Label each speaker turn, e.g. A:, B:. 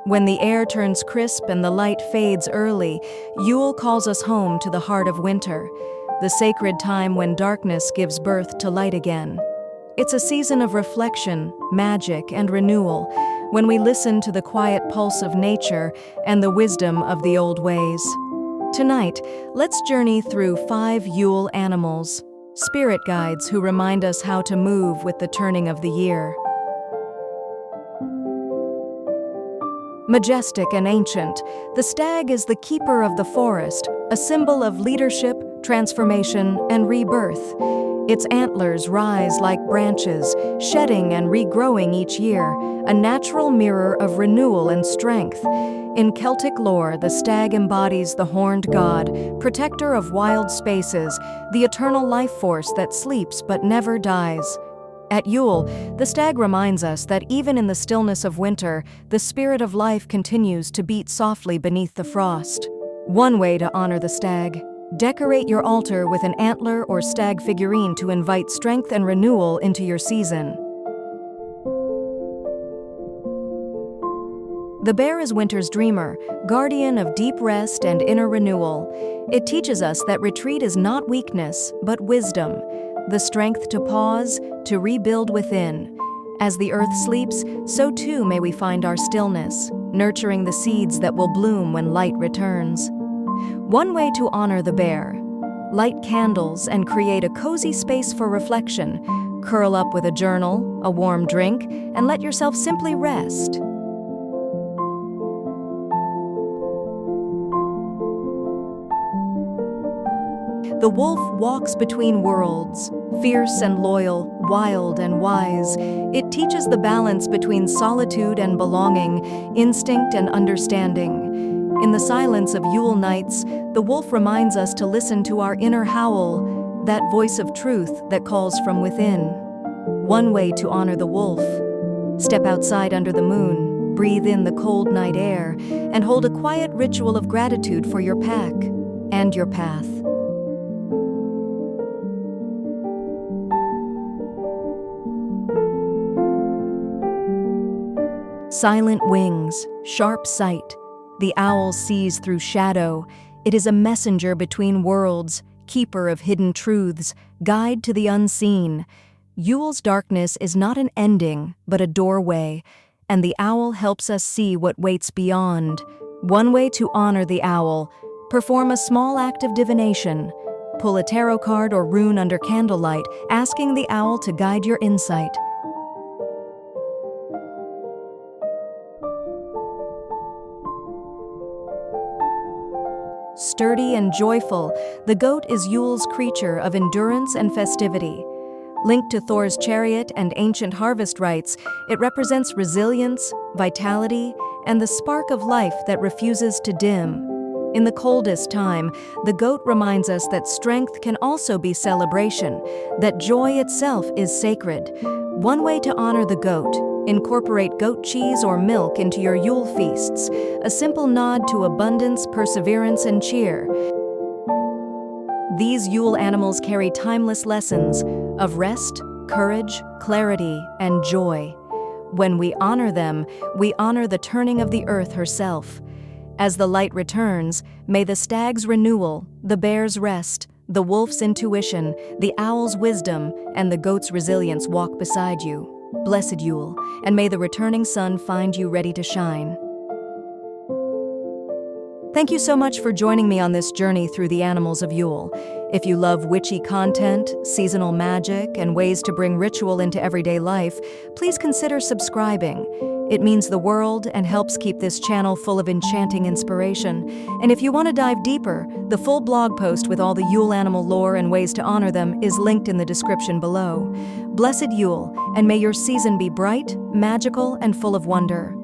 A: When the air turns crisp and the light fades early, Yule calls us home to the heart of winter, the sacred time when darkness gives birth to light again. It's a season of reflection, magic, and renewal, when we listen to the quiet pulse of nature and the wisdom of the old ways. Tonight, let's journey through 5 Yule animals, spirit guides who remind us how to move with the turning of the year. Majestic and ancient, the stag is the keeper of the forest, a symbol of leadership, transformation, and rebirth. Its antlers rise like branches, shedding and regrowing each year, a natural mirror of renewal and strength. In Celtic lore, the stag embodies the horned god, protector of wild spaces, the eternal life force that sleeps but never dies. At Yule, the stag reminds us that even in the stillness of winter, the spirit of life continues to beat softly beneath the frost. One way to honor the stag: decorate your altar with an antler or stag figurine to invite strength and renewal into your season. The bear is winter's dreamer, guardian of deep rest and inner renewal. It teaches us that retreat is not weakness, but wisdom, the strength to pause, to rebuild within. As the earth sleeps, so too may we find our stillness, nurturing the seeds that will bloom when light returns. One way to honor the bear: light candles and create a cozy space for reflection. Curl up with a journal, a warm drink, and let yourself simply rest. The wolf walks between worlds, fierce and loyal, wild and wise. It teaches the balance between solitude and belonging, instinct and understanding. In the silence of Yule nights, the wolf reminds us to listen to our inner howl, that voice of truth that calls from within. One way to honor the wolf: step outside under the moon, breathe in the cold night air, and hold a quiet ritual of gratitude for your pack and your path. Silent wings, sharp sight. The owl sees through shadow. It is a messenger between worlds, keeper of hidden truths, guide to the unseen. Yule's darkness is not an ending, but a doorway, and the owl helps us see what waits beyond. One way to honor the owl: perform a small act of divination. Pull a tarot card or rune under candlelight, asking the owl to guide your insight. Sturdy and joyful, the goat is Yule's creature of endurance and festivity. Linked to Thor's chariot and ancient harvest rites, it represents resilience, vitality, and the spark of life that refuses to dim. In the coldest time, the goat reminds us that strength can also be celebration, that joy itself is sacred. One way to honor the goat: incorporate goat cheese or milk into your Yule feasts, a simple nod to abundance, perseverance, and cheer. These Yule animals carry timeless lessons of rest, courage, clarity, and joy. When we honor them, we honor the turning of the earth herself. As the light returns, may the stag's renewal, the bear's rest, the wolf's intuition, the owl's wisdom, and the goat's resilience walk beside you. Blessed Yule, and may the returning sun find you ready to shine. Thank you so much for joining me on this journey through the animals of Yule. If you love witchy content, seasonal magic, and ways to bring ritual into everyday life, please consider subscribing. It means the world and helps keep this channel full of enchanting inspiration. And if you want to dive deeper, the full blog post with all the Yule animal lore and ways to honor them is linked in the description below. Blessed Yule, and may your season be bright, magical, and full of wonder.